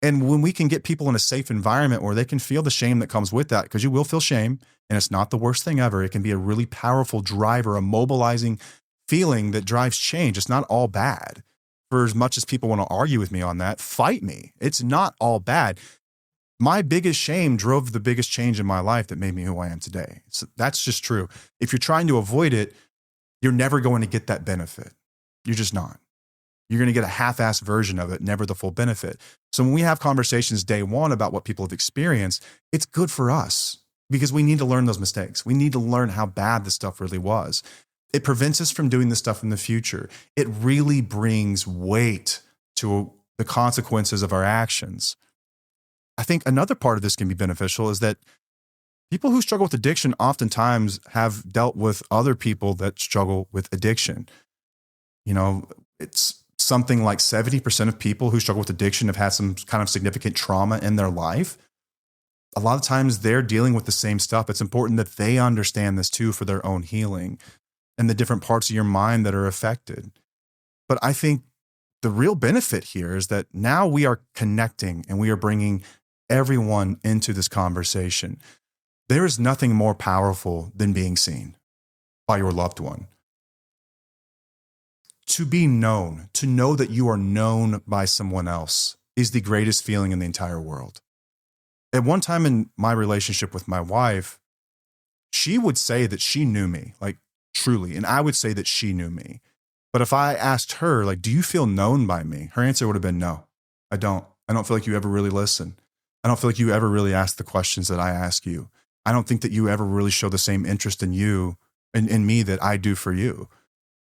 And when we can get people in a safe environment where they can feel the shame that comes with that, because you will feel shame, and it's not the worst thing ever. It can be a really powerful driver, a mobilizing feeling that drives change. It's not all bad. For as much as people want to argue with me on that, fight me. It's not all bad. My biggest shame drove the biggest change in my life that made me who I am today. So that's just true. If you're trying to avoid it, you're never going to get that benefit. You're just not. You're going to get a half-assed version of it, never the full benefit. So when we have conversations day one about what people have experienced, it's good for us because we need to learn those mistakes. We need to learn how bad this stuff really was. It prevents us from doing this stuff in the future. It really brings weight to the consequences of our actions. I think another part of this can be beneficial is that people who struggle with addiction oftentimes have dealt with other people that struggle with addiction. You know, it's something like 70% of people who struggle with addiction have had some kind of significant trauma in their life. A lot of times they're dealing with the same stuff. It's important that they understand this too for their own healing and the different parts of your mind that are affected. But I think the real benefit here is that now we are connecting and we are bringing everyone into this conversation. There is nothing more powerful than being seen by your loved one. To be known, to know that you are known by someone else is the greatest feeling in the entire world. At one time in my relationship with my wife, she would say that she knew me, like truly. And I would say that she knew me. But if I asked her, like, do you feel known by me? Her answer would have been no, I don't. I don't feel like you ever really listen. I don't feel like you ever really ask the questions that I ask you. I don't think that you ever really show the same interest in you and in me that I do for you.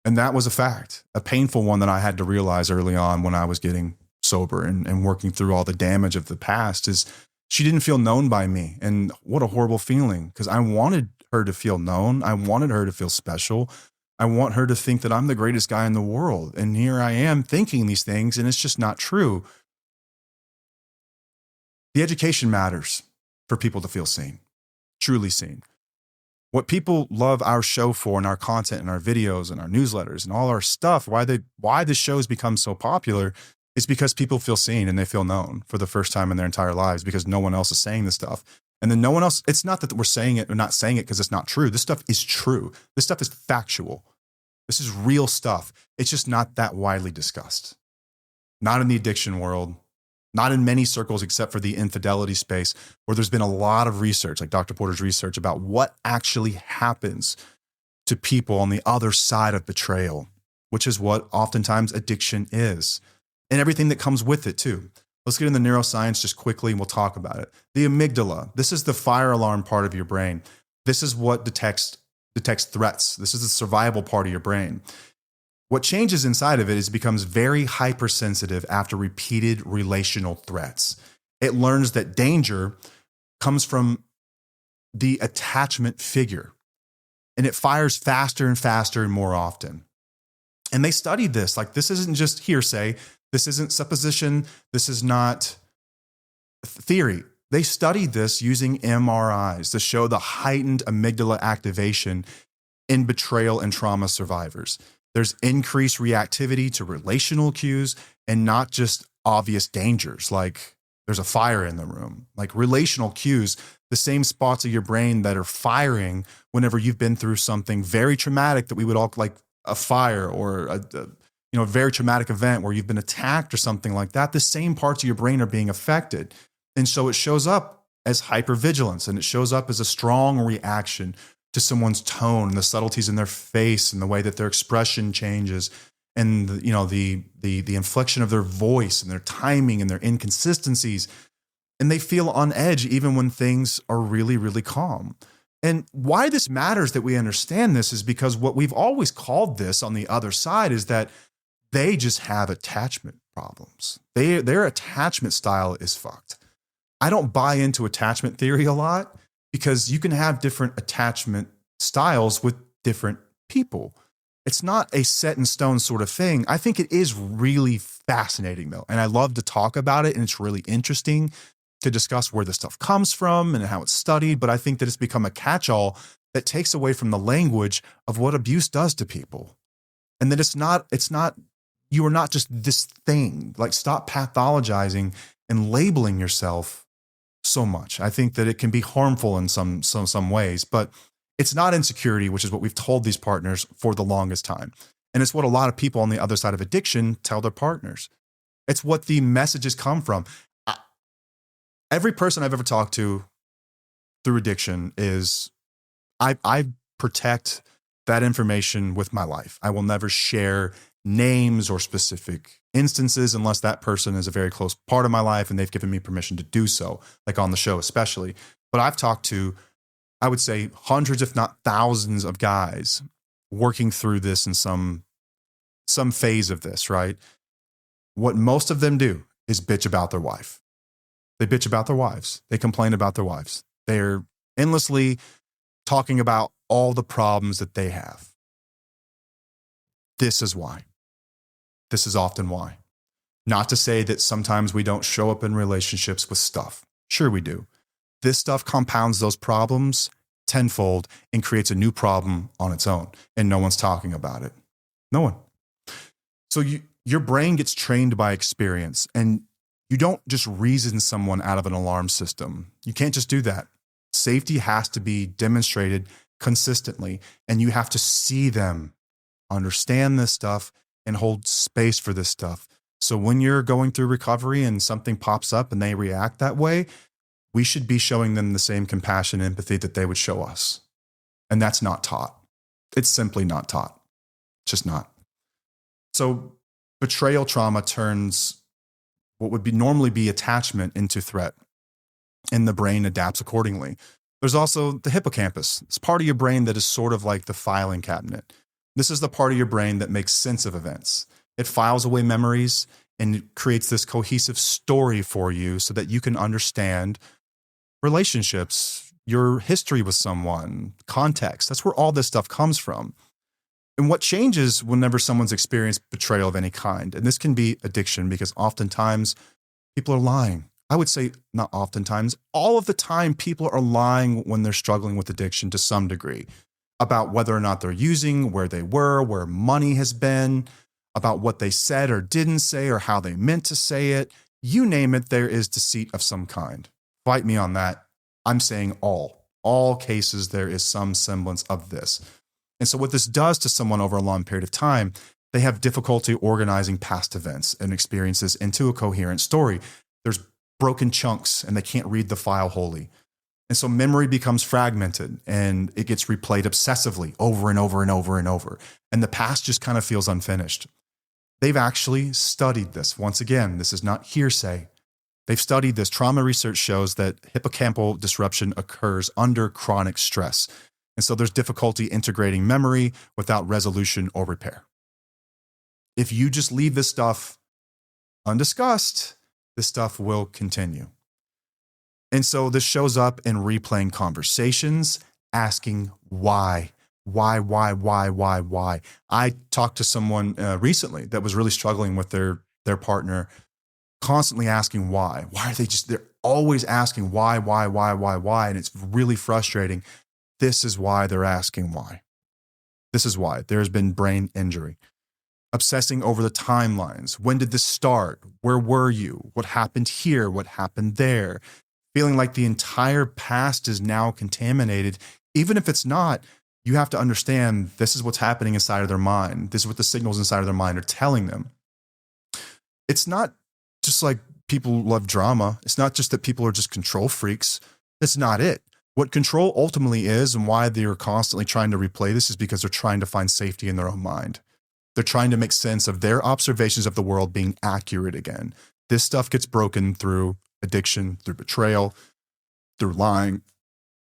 And that was a fact, a painful one that I had to realize early on when I was getting sober and working through all the damage of the past is she didn't feel known by me. And what a horrible feeling, because I wanted her to feel known. I wanted her to feel special. I want her to think that I'm the greatest guy in the world. And here I am thinking these things, and it's just not true. The education matters for people to feel seen, truly seen. What people love our show for and our content and our videos and our newsletters and all our stuff, why the show's become so popular is because people feel seen and they feel known for the first time in their entire lives because no one else is saying this stuff. And then no one else, it's not that we're saying it or not saying it because it's not true. This stuff is true. This stuff is factual. This is real stuff. It's just not that widely discussed. Not in the addiction world, not in many circles except for the infidelity space, where there's been a lot of research, like Dr. Porter's research, about what actually happens to people on the other side of betrayal, which is what oftentimes addiction is, and everything that comes with it too. Let's get into neuroscience just quickly and we'll talk about it. The amygdala, this is the fire alarm part of your brain. This is what detects threats. This is the survival part of your brain. What changes inside of it is it becomes very hypersensitive after repeated relational threats. It learns that danger comes from the attachment figure, and it fires faster and faster and more often. And they studied this. Like, this isn't just hearsay. This isn't supposition. This is not theory. They studied this using MRIs to show the heightened amygdala activation in betrayal and trauma survivors. There's increased reactivity to relational cues and not just obvious dangers, like there's a fire in the room. Like relational cues, the same spots of your brain that are firing whenever you've been through something very traumatic that we would all like a fire or a very traumatic event where you've been attacked or something like that. The same parts of your brain are being affected. And so it shows up as hypervigilance, and it shows up as a strong reaction to someone's tone and the subtleties in their face and the way that their expression changes and the inflection of their voice and their timing and their inconsistencies. And they feel on edge even when things are really, really calm. And why this matters that we understand this is because what we've always called this on the other side is that they just have attachment problems. Their attachment style is fucked. I don't buy into attachment theory a lot, because you can have different attachment styles with different people. It's not a set in stone sort of thing. I think it is really fascinating though. And I love to talk about it. And it's really interesting to discuss where this stuff comes from and how it's studied. But I think that it's become a catch-all that takes away from the language of what abuse does to people. And that you are not just this thing. Like, stop pathologizing and labeling yourself so much. I think that it can be harmful in some ways, but it's not insecurity, which is what we've told these partners for the longest time. And it's what a lot of people on the other side of addiction tell their partners. It's what the messages come from. Every person I've ever talked to through addiction is, I protect that information with my life. I will never share names or specific instances unless that person is a very close part of my life and they've given me permission to do so, like on the show especially. But I've talked to, I would say, hundreds, if not thousands of guys working through this in some phase of this, right? What most of them do is bitch about their wife. They bitch about their wives. They complain about their wives. They're endlessly talking about all the problems that they have. This is why. This is often why. Not to say that sometimes we don't show up in relationships with stuff. Sure we do. This stuff compounds those problems tenfold and creates a new problem on its own, and no one's talking about it. No one. So your brain gets trained by experience, and you don't just reason someone out of an alarm system. You can't just do that. Safety has to be demonstrated consistently, and you have to see them understand this stuff and hold space for this stuff. So when you're going through recovery and something pops up and they react that way, we should be showing them the same compassion and empathy that they would show us. And that's not taught. It's simply not taught. It's just not. So betrayal trauma turns what would be normally be attachment into threat, and the brain adapts accordingly. There's also the hippocampus. It's part of your brain that is sort of like the filing cabinet. This is the part of your brain that makes sense of events. It files away memories and creates this cohesive story for you so that you can understand relationships, your history with someone, context. That's where all this stuff comes from. And what changes whenever someone's experienced betrayal of any kind, and this can be addiction because oftentimes people are lying. I would say not oftentimes, all of the time people are lying when they're struggling with addiction to some degree about whether or not they're using, where they were, where money has been, about what they said or didn't say or how they meant to say it. You name it, there is deceit of some kind. Fight me on that. I'm saying all cases, there is some semblance of this. And so what this does to someone over a long period of time, they have difficulty organizing past events and experiences into a coherent story. There's broken chunks and they can't read the file wholly. And so memory becomes fragmented and it gets replayed obsessively over and over and over and over. And the past just kind of feels unfinished. They've actually studied this. Once again, this is not hearsay. They've studied this. Trauma research shows that hippocampal disruption occurs under chronic stress. And so there's difficulty integrating memory without resolution or repair. If you just leave this stuff undiscussed, this stuff will continue. And so this shows up in replaying conversations, asking why. Why? I talked to someone recently that was really struggling with their partner, constantly asking why. Why are they're always asking why? And it's really frustrating. This is why they're asking why. This is why. There's been brain injury. Obsessing over the timelines. When did this start? Where were you? What happened here? What happened there? Feeling like the entire past is now contaminated. Even if it's not, you have to understand this is what's happening inside of their mind. This is what the signals inside of their mind are telling them. It's not just like people love drama. It's not just that people are just control freaks. That's not it. What control ultimately is and why they're constantly trying to replay this is because they're trying to find safety in their own mind. They're trying to make sense of their observations of the world being accurate again. This stuff gets broken through addiction, through betrayal, through lying.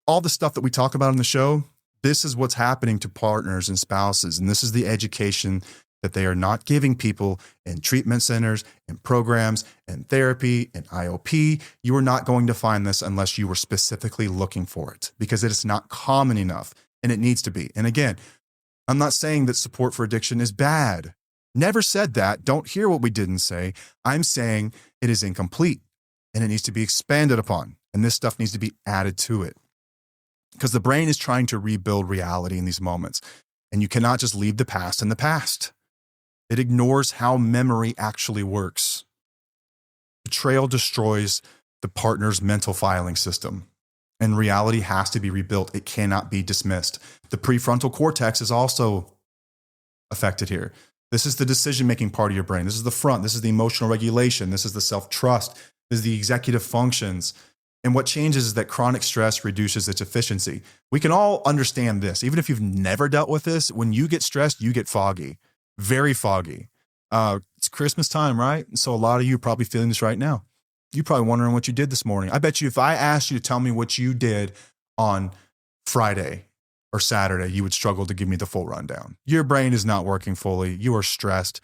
All the stuff that we talk about in the show, this is what's happening to partners and spouses. And this is the education that they are not giving people in treatment centers, in programs, in therapy, in IOP. You are not going to find this unless you were specifically looking for it because it is not common enough and it needs to be. And again, I'm not saying that support for addiction is bad. Never said that. Don't hear what we didn't say. I'm saying it is incomplete and it needs to be expanded upon. And this stuff needs to be added to it because the brain is trying to rebuild reality in these moments. And you cannot just leave the past in the past. It ignores how memory actually works. Betrayal destroys the partner's mental filing system, and reality has to be rebuilt. It cannot be dismissed. The prefrontal cortex is also affected here. This is the decision-making part of your brain. This is the front. This is the emotional regulation. This is the self-trust. This is the executive functions. And what changes is that chronic stress reduces its efficiency. We can all understand this. Even if you've never dealt with this, when you get stressed, you get foggy. Very foggy. It's Christmas time, right? And so a lot of you are probably feeling this right now. You're probably wondering what you did this morning. I bet you if I asked you to tell me what you did on Friday or Saturday, you would struggle to give me the full rundown. Your brain is not working fully. You are stressed.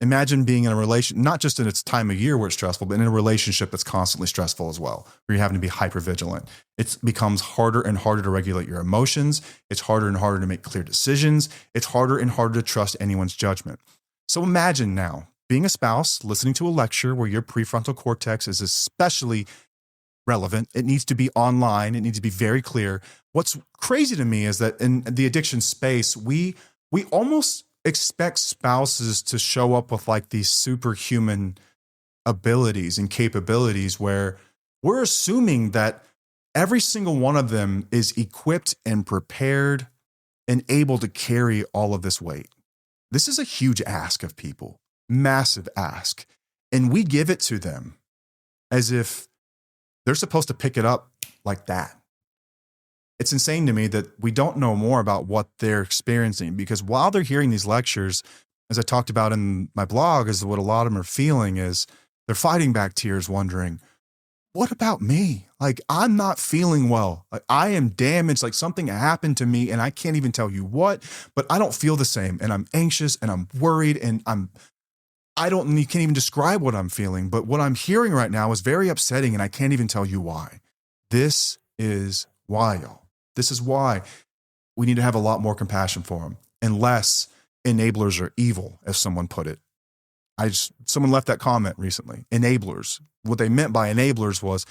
Imagine being in a relation, not just in its time of year where it's stressful, but in a relationship that's constantly stressful as well, where you're having to be hypervigilant. It becomes harder and harder to regulate your emotions. It's harder and harder to make clear decisions. It's harder and harder to trust anyone's judgment. So imagine now being a spouse, listening to a lecture where your prefrontal cortex is especially relevant. It needs to be online. It needs to be very clear. What's crazy to me is that in the addiction space, we almost expect spouses to show up with like these superhuman abilities and capabilities where we're assuming that every single one of them is equipped and prepared and able to carry all of this weight. This is a huge ask of people, massive ask. And we give it to them as if they're supposed to pick it up like that. It's insane to me that we don't know more about what they're experiencing, because while they're hearing these lectures, as I talked about in my blog, is what a lot of them are feeling is they're fighting back tears, wondering, what about me? Like, I'm not feeling well. Like, I am damaged. Like, something happened to me and I can't even tell you what, but I don't feel the same. And I'm anxious and I'm worried and you can't even describe what I'm feeling, but what I'm hearing right now is very upsetting and I can't even tell you why. This is why, y'all. This is why we need to have a lot more compassion for them, unless enablers are evil, as someone put it. Someone left that comment recently. Enablers. What they meant by enablers was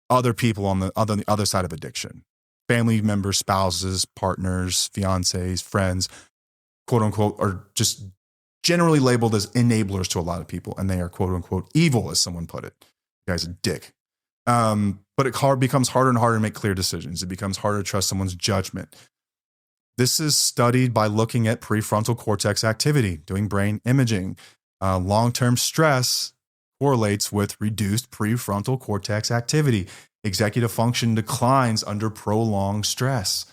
other people on the other side of addiction. Family members, spouses, partners, fiancés, friends, quote unquote, are just generally labeled as enablers to a lot of people. And they are quote unquote evil, as someone put it. The guy's a dick. But it becomes harder and harder to make clear decisions. It becomes harder to trust someone's judgment. This is studied by looking at prefrontal cortex activity, doing brain imaging. Long-term stress correlates with reduced prefrontal cortex activity. Executive function declines under prolonged stress.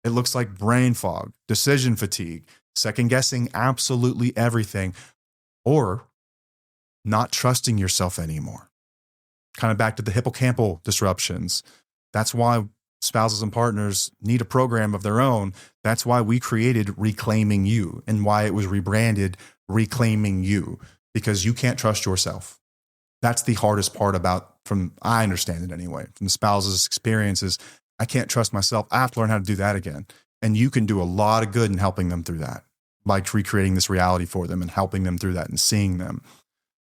It looks like brain fog, decision fatigue, second-guessing absolutely everything, or not trusting yourself anymore. Kind of back to the hippocampal disruptions. That's why spouses and partners need a program of their own. That's why we created Reclaiming You, and why it was rebranded Reclaiming You, because you can't trust yourself. That's the hardest part I understand it anyway, from the spouse's experiences. I can't trust myself. I have to learn how to do that again. And you can do a lot of good in helping them through that by recreating this reality for them and helping them through that and seeing them.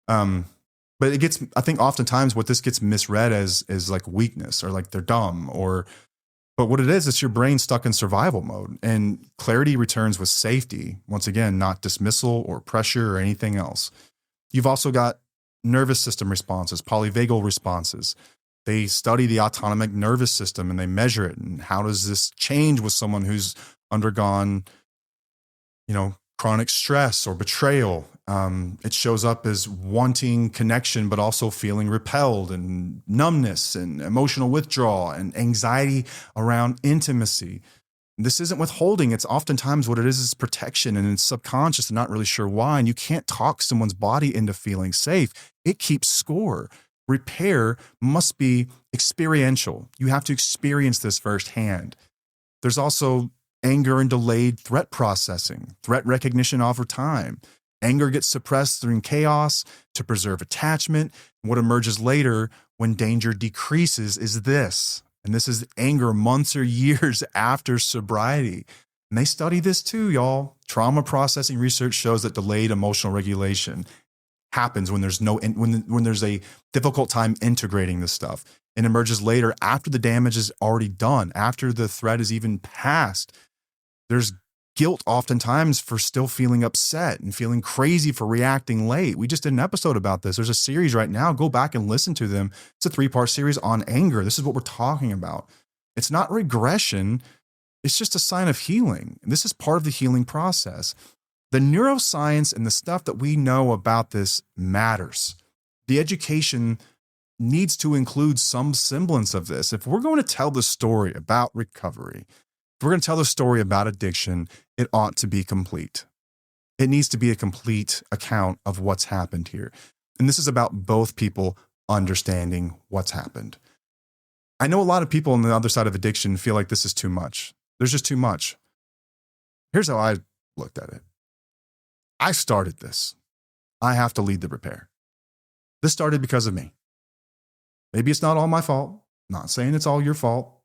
But I think oftentimes what this gets misread as like weakness, or like they're dumb, but what it is, it's your brain stuck in survival mode, and clarity returns with safety. Once again, not dismissal or pressure or anything else. You've also got nervous system responses, polyvagal responses. They study the autonomic nervous system and they measure it. And how does this change with someone who's undergone, chronic stress or betrayal? It shows up as wanting connection, but also feeling repelled, and numbness and emotional withdrawal and anxiety around intimacy. This isn't withholding. It's oftentimes what it is protection, and it's subconscious and not really sure why. And you can't talk someone's body into feeling safe. It keeps score. Repair must be experiential. You have to experience this firsthand. There's also anger and delayed threat processing, threat recognition over time. Anger gets suppressed during chaos to preserve attachment. What emerges later when danger decreases is this. And this is anger months or years after sobriety. And they study this too, y'all. Trauma processing research shows that delayed emotional regulation happens when there's a difficult time integrating this stuff. It emerges later after the damage is already done, after the threat is even passed. There's guilt oftentimes for still feeling upset and feeling crazy for reacting late. We just did an episode about this. There's a series right now. Go back and listen to them. It's a 3-part series on anger. This is what we're talking about. It's not regression. It's just a sign of healing. And this is part of the healing process. The neuroscience and the stuff that we know about this matters. The education needs to include some semblance of this. If we're going to tell the story about recovery, if we're going to tell the story about addiction, it ought to be complete. It needs to be a complete account of what's happened here. And this is about both people understanding what's happened. I know a lot of people on the other side of addiction feel like this is too much. There's just too much. Here's how I looked at it. I started this. I have to lead the repair. This started because of me. Maybe it's not all my fault. Not saying it's all your fault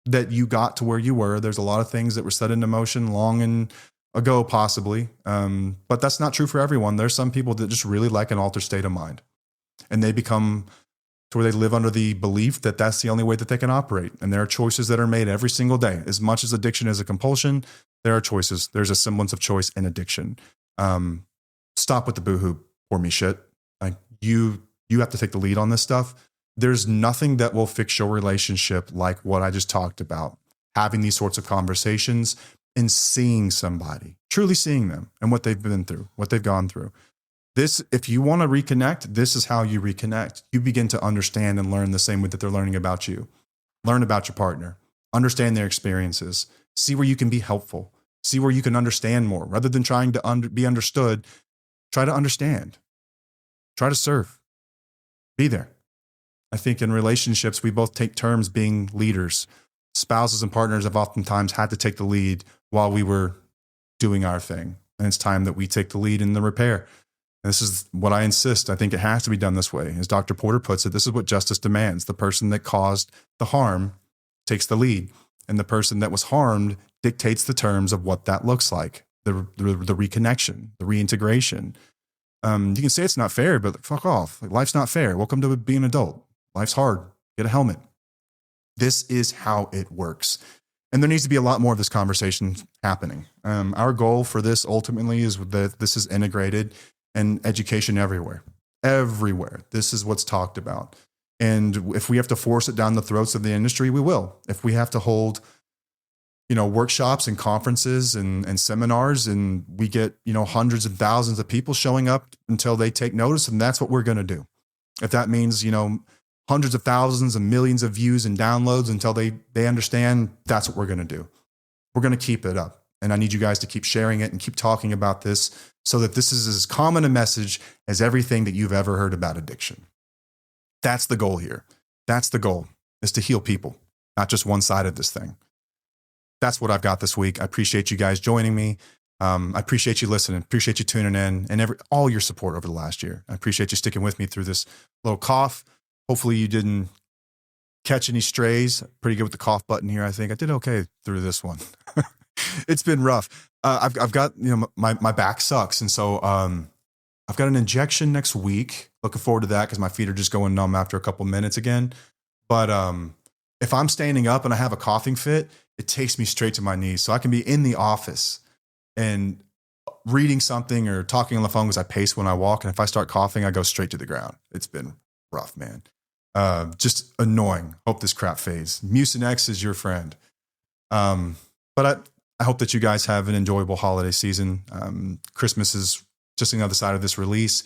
that you got to where you were. There's a lot of things that were set into motion long ago, possibly. But that's not true for everyone. There's some people that just really like an altered state of mind. And they become to where they live under the belief that that's the only way that they can operate. And there are choices that are made every single day. As much as addiction is a compulsion, there are choices. There's a semblance of choice in addiction. Stop with the boohoo, poor me shit. Like you have to take the lead on this stuff. There's nothing that will fix your relationship like what I just talked about. Having these sorts of conversations and seeing somebody, truly seeing them and what they've been through, what they've gone through. This, if you want to reconnect, this is how you reconnect. You begin to understand and learn the same way that they're learning about you. Learn about your partner. understand their experiences, see where you can be helpful, see where you can understand more. Rather than trying to be understood, try to understand, try to serve, be there. I think in relationships, we both take turns being leaders. Spouses and partners have oftentimes had to take the lead while we were doing our thing. And it's time that we take the lead in the repair. And this is what I insist. I think it has to be done this way. As Dr. Porter puts it, this is what justice demands. The person that caused the harm takes the lead. And the person that was harmed dictates the terms of what that looks like, the reconnection, the reintegration. You can say it's not fair, but fuck off. Like, life's not fair. Welcome to being an adult. Life's hard. Get a helmet. This is how it works. And there needs to be a lot more of this conversation happening. Our goal for this ultimately is that this is integrated and education everywhere. Everywhere. This is what's talked about. And if we have to force it down the throats of the industry, we will. If we have to hold, workshops and conferences and seminars, and we get, hundreds of thousands of people showing up until they take notice, and that's what we're going to do. If that means, hundreds of thousands and millions of views and downloads until they understand, that's what we're going to do. We're going to keep it up. And I need you guys to keep sharing it and keep talking about this so that this is as common a message as everything that you've ever heard about addiction. That's the goal here. That's the goal, is to heal people, not just one side of this thing. That's what I've got this week. I appreciate you guys joining me. I appreciate you listening, appreciate you tuning in, and all your support over the last year. I appreciate you sticking with me through this little cough. Hopefully you didn't catch any strays. Pretty good with the cough button here, I think. I did okay through this one. It's been rough. I've got, my back sucks. And so I've got an injection next week. Looking forward to that because my feet are just going numb after a couple minutes again. But if I'm standing up and I have a coughing fit, it takes me straight to my knees. So I can be in the office and reading something or talking on the phone because I pace when I walk. And if I start coughing, I go straight to the ground. It's been rough, man. Just annoying. Hope this crap fades. Mucinex is your friend. But I hope that you guys have an enjoyable holiday season. Christmas is just on the other side of this release.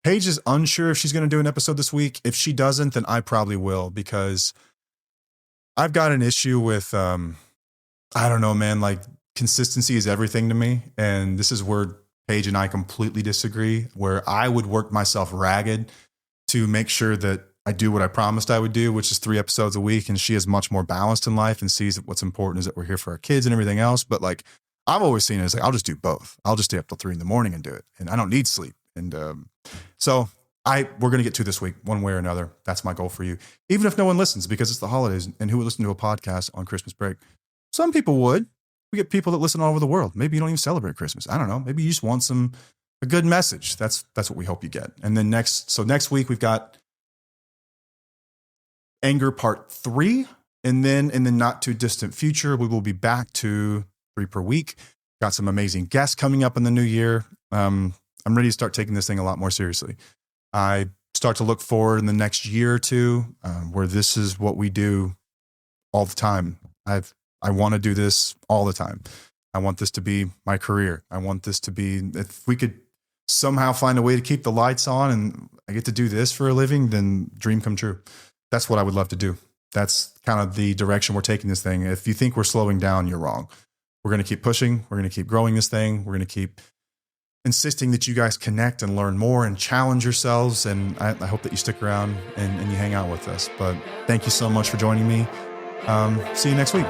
Paige is unsure if she's going to do an episode this week. If she doesn't, then I probably will, because I've got an issue with, I don't know, man, like consistency is everything to me. And this is where Paige and I completely disagree, where I would work myself ragged to make sure that I do what I promised I would do, which is 3 episodes a week. And she is much more balanced in life and sees that what's important is that we're here for our kids and everything else. But like, I've always seen it as like, I'll just do both. I'll just stay up till 3 a.m. and do it. And I don't need sleep. And so we're going to get to this week one way or another. That's my goal for you. Even if no one listens, because it's the holidays, and who would listen to a podcast on Christmas break? Some people would. We get people that listen all over the world. Maybe you don't even celebrate Christmas. I don't know. Maybe you just want a good message. That's what we hope you get. And then next week we've got Anger Part 3. And then in the not too distant future, we will be back to 3 per week. Got some amazing guests coming up in the new year. I'm ready to start taking this thing a lot more seriously. I start to look forward in the next year or two, where this is what we do all the time. I want to do this all the time. I want this to be my career. I want this to be, if we could somehow find a way to keep the lights on and I get to do this for a living, then dream come true. That's what I would love to do. That's kind of the direction we're taking this thing. If you think we're slowing down, you're wrong. We're going to keep pushing. We're going to keep growing this thing. We're going to keep insisting that you guys connect and learn more and challenge yourselves. And I hope that you stick around and you hang out with us. But thank you so much for joining me. See you next week.